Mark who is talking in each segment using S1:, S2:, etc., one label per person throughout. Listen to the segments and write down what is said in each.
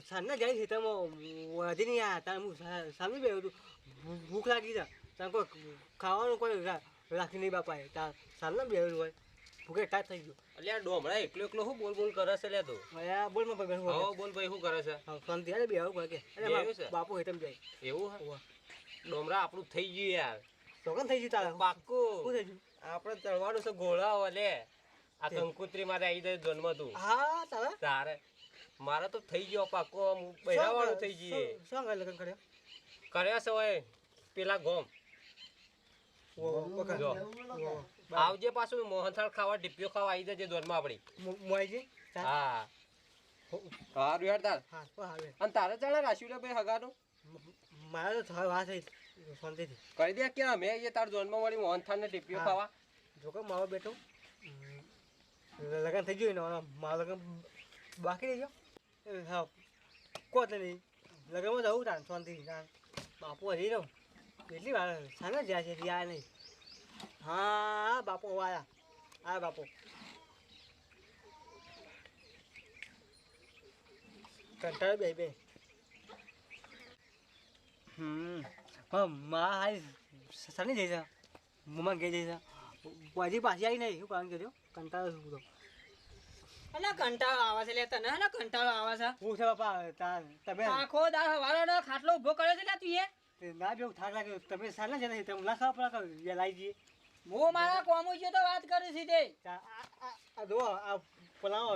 S1: સાંજના જાય છે તમે વધી નહીં આ તાર હું સામે બેહું તું ભૂખ લાગી છે તાર કોઈ ખાવાનું કોઈ રાખી નહીં બાપાએ તાર સાંજના બેહું હોય ભૂખે કાટ થઈ ગયું
S2: અલ્યા ડોમડા એકલો એકલો શું બોલ બોલ કરે છે લે તું
S1: અલ્યા બોલ માં બેહું
S2: હા બોલ ભાઈ શું કરે છે
S1: શાંતિ હાલે બેહું કોઈ કે અરે બાપુ હેતમ જાય
S2: એવું હે ડોમરા આપણું થઈ ગયું યાર
S1: ચોકન થઈ ગયું તારે
S2: પાક્કું
S1: શું થઈ ગયું
S2: આપણે ચડવાનું છે ઘોડા લે આ કંકુત્રી મારે આવી જાય જન્મ તું
S1: હા તારે
S2: તારે મારે તો થઈ ગયો પાક્કો બૈરાવાળું થઈ જઈએ
S1: શું આગળ લગ્ન કર્યો
S2: કર્યા છે હોય પેલા ગોમ જો આવજે પાછું મોહનથાળ ખાવા ડીપીઓ ખાવા આવી જજે જન્મ આપણી
S1: મોઈજી
S2: હા હારું યાર તાર
S1: હા તો આવે
S2: અને તારે ચાલે રાખ્યું રે ભાઈ હગાનું
S1: મારે તો થવા વાત થઈ શાંતિથી
S2: કરી દે કે અમે આવીએ તાર જન્મ વાળી મોહનથાળ ને ડીપીઓ ખાવા
S1: જો કે મારો બેટો લગન થઈ ગયું ને મારો લગન બાકી રહી ગયો હા કોત નહીં લગનમાં જવું તાન શાંતિથી તાન બાપુ હજી રહું કેટલી વાર સાને જ્યાં છે ત્યાં નહીં હા બાપુ આવ્યા આ બાપુ કંટાળો બે હા મા હાઈ સાની જઈ છે મમ્મા ગઈ જઈ છે હજી પાછી આવી નહીં શું કારણ કર્યો કંટાળો શું તો
S3: અલા કંટાળો આવે છે લે તને ને કંટાળો આવે છે
S1: હું છે બાપા તમે
S3: આખો દાળ વાળાનો ખાટલો ઊભો કર્યો છે લે તું
S1: ના બેવું થાક લાગ્યો તમે સાના છે નહીં તમે ના ખાવા પડે લાવી જઈએ
S3: હું મારા કોમુ છે તો વાત કરું છું તે
S1: આ જો આ પલાવો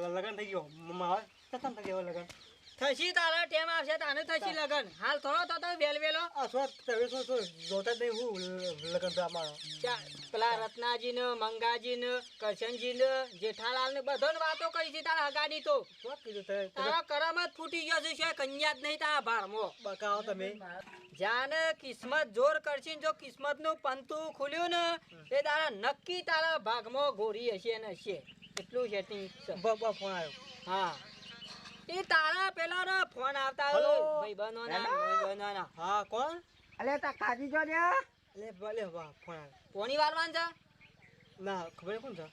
S1: લગન થઈ ગયો માવા કતમ થઈ ગયો લગન
S3: થશી તારા ટેમ આવશે તાને થશી લગન હાલ થોડો તો વેલ વેલો
S1: આ સો તમે સો જોતા જ નહીં હું લગન તો અમારો
S3: પેલા રત્નાજી ને મંગાજી ને કરશનજી ને જેઠાલાલ ને બધો વાતો કરી છે તારા હગાની તો
S1: શું કીધું તમે
S3: તારા કરમ જ ફૂટી ગયો છે કન્યા જ નહીં તારા ભારમો
S1: બકાવો તમે
S3: જાને કિસ્મત જોર કરશી જો કિસ્મત નું પંતું ખુલ્યું ને એ તારા નક્કી તારા ભાગમાં ગોરી હશે ને હશે એટલું સેટિંગ
S1: ફોન આવ્યો
S3: હા એ તારા પેલા નો ફોન આવતા ભાઈબંધો ના
S1: હા કોણ
S4: અલે તા કાજી જો ને
S1: અલે ભલે વાહ ફોન આવ્યો
S3: કોની વારવાન છે
S1: ના ખબર કોણ છે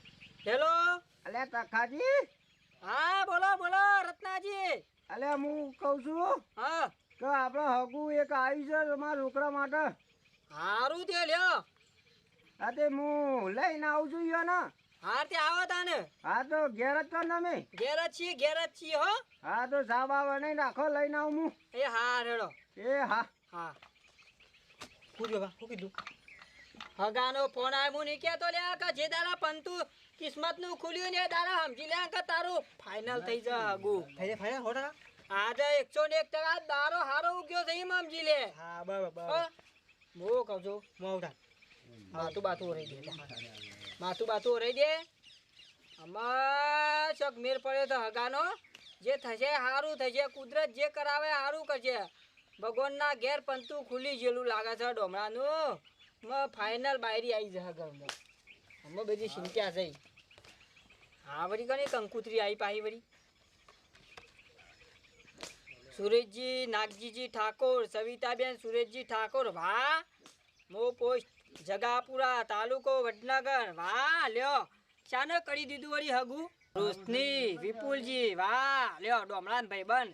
S3: હેલો
S4: અલે તા કાજી
S3: હા બોલો બોલો રત્નાજી
S4: અલે હું કહું છું
S3: હા
S4: કે આપણે હગુ એક આવી છે તમારા છોકરા માટે
S3: હારું તે લ્યો
S4: હા તે હું લઈને આવું છું યો ને
S3: હા તે આવો તાને
S4: હા તો ઘેર જ છો ને તમે
S3: ઘેર જ છીએ હો
S4: હા તો સાબ આવે નહીં રાખો લઈને આવું હું
S3: એ હા રેડો
S4: એ હા
S3: હા
S1: શું કીધું શું કીધું
S3: હગાનો ફોન આવ્યો નહીં કેતો લ્યા કે જે દાડા પંતુ કિસ્મત નું ખુલ્યું ને દાડા સમજી લ્યા કે તારું ફાઇનલ થઈ જા હગુ
S1: થઈ જાય ફાઈનલ 100%
S3: આજે 101% દારો હારો ઉગ્યો છે એમ સમજી લે
S1: હા બરાબર
S3: હું કહું છું
S1: મોટા
S3: બાતું રહી દે આમાં શક મેર પડે તો હગાનો જે થશે સારું થશે કુદરત જે કરાવે સારું કરશે ભગવાનના ઘેર પંતું ખુલી જેલું લાગે છે ડોમરાનું ફાઇનલ બાયરી આવી જશે ઘરમાં અમે બધી ચિંતા છે હા વળી કઈ કંકુતરી આવી પાહી વળી સુરેશજી નાગજીજી ઠાકોર સવિતાબેન સુરેશજી ઠાકોર વાહ મો પોસ્ટ જગાપુરા તાલુકો વડનગર વાહ લ્યો શાને કરી દીધું વળી હગુ રોશની વિપુલજી વાહ લ્યો ડોમરાન ભાઈ બન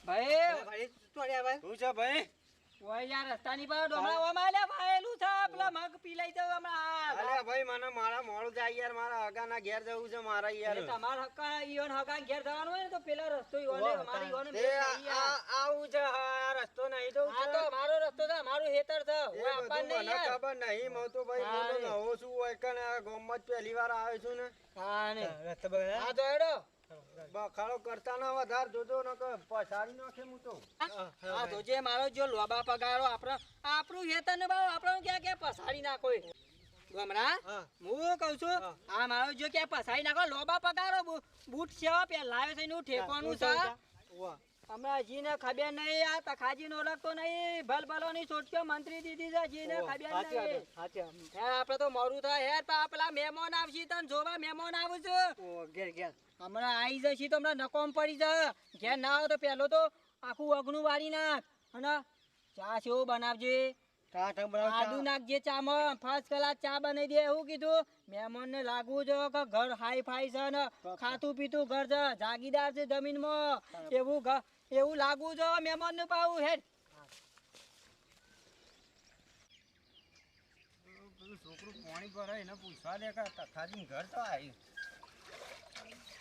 S3: ભાઈ
S1: શું છે ભાઈ
S3: ઓય યાર રસ્તાની પર ડોમરા ઓમાં લે ભાઈલું છે પેલા મગ પી લઈ દઉં હમણાં
S4: અલે ભાઈ મને મારા મોડું જાય યાર મારા હગાના ઘેર જવું છે મારા યાર
S3: તમાર હક્કા ઈવન હક્કા ઘેર જવાનું હોય ને તો પેલા રસ્તો ઈવને અમારી ઈવને
S4: આવું છે આ રસ્તો નહીં તો
S3: આ તો મારો રસ્તો છે મારું હેતર છે ઓય આપણ નહીં યાર
S4: ખબર નહીં હું તો ભાઈ મોટો નવો છું હોય કે ગામમાં જ પહેલી વાર આવ્યો છું ને
S3: હા ને
S1: રસ્તા બગડ્યા
S3: આ તો હેડો
S4: બખાડો કરતા ના વધાર જોજો ન કે પછાડી નાખે હું તો
S3: આ તો જે મારો જો લોબા પગારો આપણું હેતર ને બાવ આપણું કે પસાડી નાખો ગમરા હું કહું છું આ મારો જો કે પસાડી નાખો લોબા પગારો બૂટ સેવા પે લાવ્યો છે એનું ઠેકોનું છે હમણાં જીને ખબર નહીં આ તખાજી નો ઓળખતો નહીં ભલ ભલોની છોટક્યો મંત્રી દીધી છે જીને ખબર નહીં આપડે તો મોરું થાય હેર પેલા મહેમાન આવશે તને જોવા મહેમાન આવું છું
S1: ઘેર
S3: હમણાં આવી જશે તો હમણાં નકોમ પડી જાય ઘેર ના આવે તો પેલો તો આખું અગણું વાળી નાખ અને ચા સેવો બનાવજે
S1: ટાટા બનાવો
S3: આદુ નાખજે ચામાં ફર્સ્ટ ક્લાસ ચા બનાવી દે એવું કીધું મહેમાન ને લાગવું જો કે ઘર હાઈ ફાઈ છે ને ખાતું પીતું ઘર છે જાગીદાર છે જમીનમાં એવું એવું લાગવું જો મહેમાન નું પાવું હેડ
S4: પેલું છોકરું પાણી ભરાય એને પૂછવા દે કે તખાજી ઘર તો આવ્યું.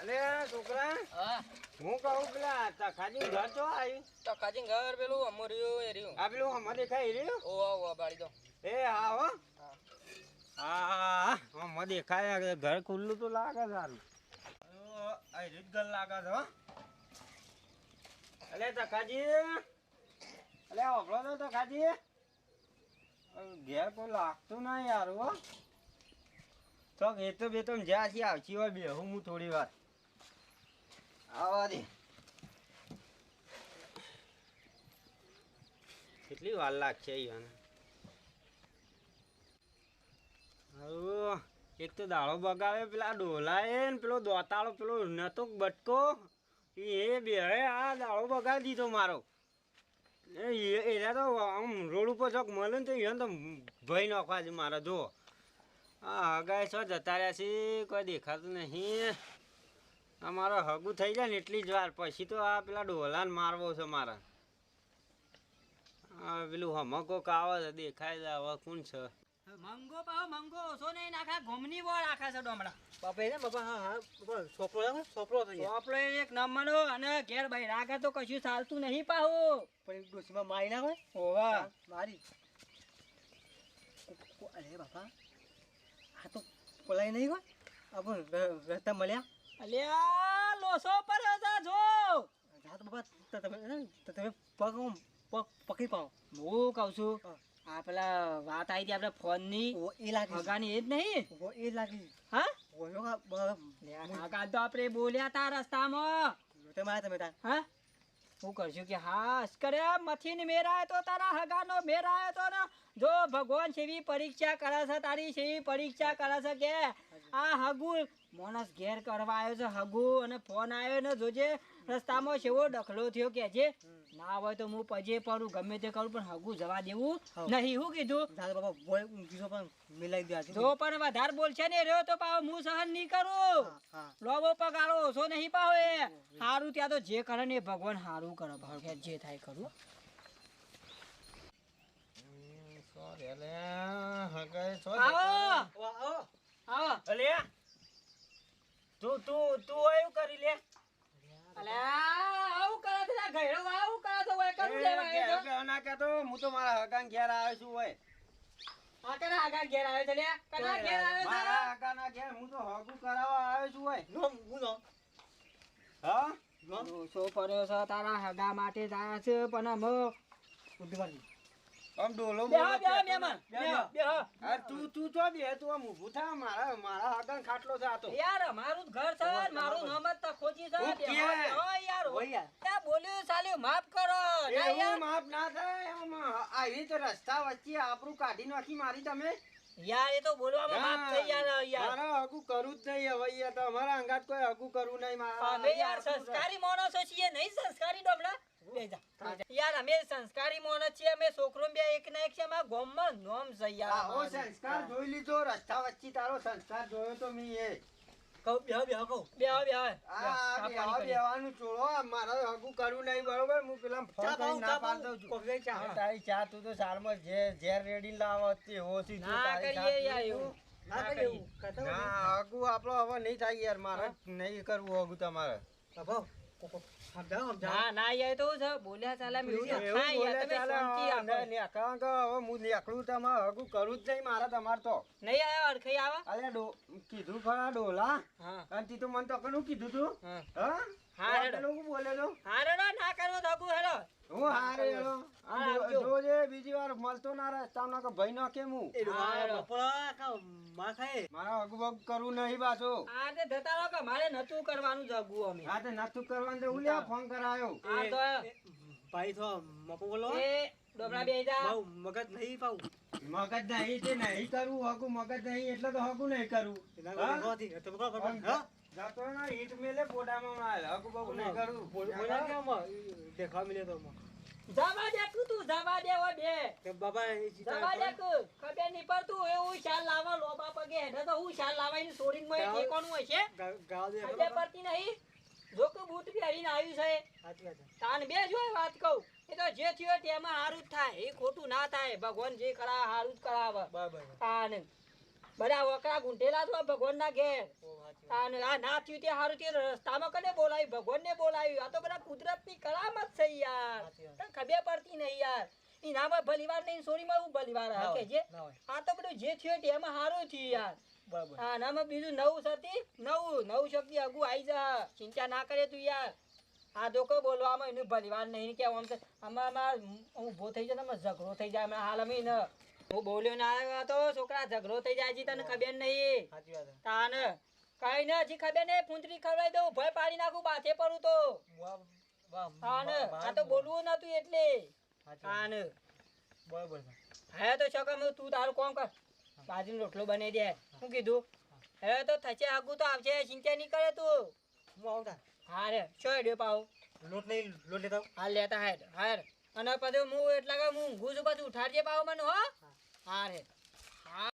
S4: અલે છોકરા હું કહું પેલા તખાજી ઘર તો આવ્યું.
S3: તકાજી ઘર પેલું અમર્યું એ રહ્યું
S4: આ પેલું અમારે દેખાય રહ્યું.
S3: ઓ બાળી દો
S4: એ હા હો હા અમારે દેખાય ઘર ખુલ્લું તો લાગે સારું. આ રીત ઘર લાગે છે હો. અલે તખાજી અલે ઓફળો તો તખાજી ઘેર કોઈ લાગતું ના યાર હો. તો એ તો બે તો જ્યાં છે આવતી હોય બેહું હું થોડી વાર આવા દે. કેટલી વાર લાગશે અહીંયા? હવે એક તો દાળો બગાવે પેલા ડોલાએ ને પેલો દોતાળો પેલો નતો બટકો એ બે આ દાળો બગાવી દીધો મારો. એના તો આમ રોડ ઉપર ચોક મળે ને તો એને તો ભય નાખવા છે મારે. જો હા હગાય છો જતા રહ્યા છે કોઈ દેખાતું નહીં. આ મારો હગું થઈ જાય ને એટલી જ વાર પછી તો આ પેલા ડોલાને મારવો છે મારે. હા પેલું હમકો કાવે છે દેખાય છે હવે કોણ છે.
S3: મંગો પાવ મંગો ઓછો નહીં નાખા ગોમની બોળ આખા છે ડોમડા
S1: બાપા એને બાપા હા હા બાપા સોપડો થઈ જાય
S3: ચોપડો એક નંબરનો અને ઘેર ભાઈ રાગા તો કશું ચાલતું નહીં પાહું
S1: પણ એક ડોસીમાં મારી ના હોય
S3: ઓવા
S1: મારી અરે બાપા આ તો પલાય નહીં હોય આપણે રસ્તા મળ્યા
S3: અલ્યા લોસો પર હતા જો
S1: હા તો બાપા તમે પગ પકડી પાઓ
S3: હું કહું છું આ પેલા વાત આવી હતી આપણે ફોનની
S1: ઓ એ લાગી
S3: હગાની એ જ નહીં
S1: ઓ એ લાગી
S3: હા
S1: ઓયો
S3: હગા તો આપણે બોલ્યા તા રસ્તામાં
S1: તમે તમે તાર
S3: હા હું કરશું કે હા કરે મથીને મેરાય તો તારા હગાનો મેરાય તો ને જો ભગવાન સેવી પરીક્ષા કરે છે તારી સેવી પરીક્ષા કરે છે કે આ હગુ માણસ ઘેર કરવા આવ્યો છે હગુ અને ફોન આવ્યો ને જોજે રસ્તામાં સેવો ડખલો થયો કે જે ના હોય તો હું પજે પડું ગમે તે કરું પણ હગુ જવા દેવું નહીં હું કીધું
S1: દાદા બાપા બોય કીધો પણ મિલાઈ દે
S3: જો પણ વધારે બોલશે ને રહ્યો તો પાવ હું સહન નહીં કરું
S1: હા
S3: લોબો પગારો ઓછો નહીં પાવ એ સારું ત્યાં તો જે કરે ને એ ભગવાન સારું કરે ભાવ જે થાય કરું આવો આવો
S4: અલે તું એવું કરી લે.
S3: અલ્યા આવું કરે છે આ ગયડો આવું કરે છે ઓય કરું લેવા આવ્યો છે
S4: ના કહેતો હું તો મારા હગાન ઘેર આવ્યો છું હોય.
S3: આ કના આગા ઘેર આવ્યો છે લે કના ઘેર આવ્યો છે
S4: મારા હગાના ઘેર હું તો હગું કરાવવા આવ્યો છું હોય.
S1: નોમ હું નોમ
S4: હા
S3: ડોસો પડ્યો છે તારા હગા માટે જાય છે પણ અમે
S1: બુદ્ધિ મારી
S4: આમ ડોલો
S3: બેહો બેહો મહેમાન બેહો
S4: અરે તું તો બે તું આમ ઊભું થા મારા હગાન ખાટલો છે આ તો.
S3: યાર મારું ઘર છે મારું નામ જ તખોજી છે
S4: હું
S3: બેહો
S4: કે?
S3: બેહો યાર
S1: હોય યાર.
S3: ત્યાં બોલ્યું ચાલ્યું માફ કરો ના
S4: એવું
S3: યાર
S4: માફ ના થાય એમ આ રીતે રસ્તા વચ્ચે આપણું કાઢી નાખી મારી તમે.
S3: યાર એ તો બોલવામાં માફ થઈ યાર
S4: મારે હગું કરવું જ નહીં હવે યાર તમારા અંગાત કોઈ હગું કરવું નહીં
S3: અમે યાર સંસ્કારી માણસો છીએ નહીં સંસ્કારી ડોમલા યાર અમે સંસ્કારી માણસ છીએ અમે છોકરો બે એક ના એક છે અમારા ગામમાં નોમ છે યાર
S4: આવો સંસ્કાર જોઈ લીધો રસ્તા વચ્ચે તારો સંસ્કાર જોયો તો મેં એ
S1: કહું બેહો કહું
S3: બેહો બેહો
S4: આ બેવાનું છોડો મારે હગું કરવું નહીં બરોબર હું પેલા ફોન કરીને ના પાડ દઉં છું.
S1: કોફી ચા
S4: તારી ચા તું તો સાલમાં ઝેર રેડી લાવો તે હોશી તું
S3: ના
S4: તારી ચા
S3: કરીએ યાર
S4: પીવું.
S3: એવું
S1: ના
S3: ના
S1: કરીએ
S3: કરીએ.
S1: કરતા
S4: ના હગું આપણો હવે નહીં થાય યાર મારે નહીં કરવું હગું તમારે.
S1: બાપા સમજાવો
S3: ના ના યાર તો છે બોલ્યા ચાલે મેં એવું
S4: એવું
S3: થાય યાર
S4: બોલે
S3: તમે
S4: ચાલે,
S3: શાંતિ
S4: હા,
S3: રાખો
S4: નેકળવા કહો, હવે હું નેકળું તમારે હગું કરવું જ નહીં મારે તમારે તો.
S3: નહીં આયો અડખાઈ આવે
S4: અરે કીધું ખરા ડોલા
S3: હા
S4: અને તી તો મને તો કનું કીધું તું
S3: હા
S4: હા
S3: હા, હેડો.
S4: પેલો હું બોલેલો
S3: હારે ના કરવો ધગુ હેડો
S4: હું હારે હેડો.
S3: હા, આવજો.
S4: જોજે બીજી વાર મળતો ના રસ્તામાં કે ભાઈ નો કેમ હું
S1: એ
S3: હા, હેડો.
S1: બપોરા કા માં ખાય
S4: મારા હગું બગું કરવું નહીં પાછું.
S3: આ તે જતા રહો કે મારે નતું કરવાનું ધગુ અમે
S4: હા તે નતું કરવાનું તો હું લ્યા ફોન કરાયો.
S3: આ તો
S1: ભાઈ તો મપો બોલો
S3: એ ડોબરા બેહી જા
S1: બહુ મગજ નહીં પાઉં
S4: મગજ નહીં તે નહીં કરવું હગું મગજ નહીં એટલે તો હગું નહીં કરવું. હા?
S1: એના તો બકો
S4: આમ જાતો ના ઈંટ મેલે પોડામાં મારે હગું બગું નહીં કરવું.
S1: બોલા કે દેખવા મિલે તો
S3: જા બા દેખું તું જવા દે હો બે
S1: કે બાબા એ
S3: જવા દે કે ખબર નહીં પડતું એવું શાલ લાવા લોબા પગે હેડે તો હું શાલ લાવાઈને સોડીને મોય ઠેકોનું હોય છે
S1: ગાવ દે
S3: ખબર પડતી નહીં જો કે બૂટ પહેરીને આવ્યું છે
S1: સાચી વાત છે.
S3: તાન બે જો વાત કહું એ તો જે થયો તેમાં હારું જ થાય એ ખોટું ના થાય ભગવાન જે કરાવે હારું જ કરાવે
S1: બરાબર
S3: તાન બધા વકરા ગુંઠેલા તો ભગવાનના ઘેર
S1: ઓ સાચી વાત.
S3: તાન આ ના થયું તે હારું તે રસ્તામાં કને બોલાવી ભગવાનને બોલાવ્યું આ તો બધા કુદરતની કરામત છે યાર
S1: સાચી વાત.
S3: તને ખબર પડતી નહીં યાર ઇનામાં ભલીવાર નહીં સોરીમાં હું ભલીવાર
S1: ના
S3: હા
S1: હોય,
S3: કે જે
S1: ના હોય.
S3: આ તો બધું જે થયું તેમાં હારું થયું યાર
S1: બરાબર
S3: હા નામાં બીજું નવું સતી નવું શક્તિ અગુ આવી જા ચિંતા ના કરે તું યાર આ દોકો બોલવામાં એનું ભલીવાર નહીં કે આમ આમાં હું ઉભો થઈ જાય ને ઝઘડો થઈ જાય હમણાં હાલ અમે ને હું બોલ્યો ના આવ્યો તો છોકરા ઝઘડો થઈ જાય છે તને ખબર નહીં
S1: સાચી વાત છે.
S3: તાન કઈ ને હજી ખબર નહીં પૂંતરી ખવડાવી દઉં ભય પાડી નાખું બાથે પડું તો
S1: વાહ વાહ
S3: તાન
S1: વાહ,
S3: આ તો બોલવું નતું એટલે
S1: સાચી વાત.
S3: તાન
S1: બરાબર છે.
S3: હે તો છકમ તું તારું કોમ કર બાજરીનો રોટલો બનાવી દે શું કીધું હે તો થશે આગું તો આવશે ચિંતા નહીં કરે તું
S1: હું આવું તા
S3: હા રે શો હેડ્યો પાવ
S1: લોટ નહીં લોટ લેતા આવું?
S3: હાલ લેતા હેડ હાર અને પછી હું એટલા કે હું ઊંઘું છું પછી ઉઠાડજે પાવ મને હો હા રે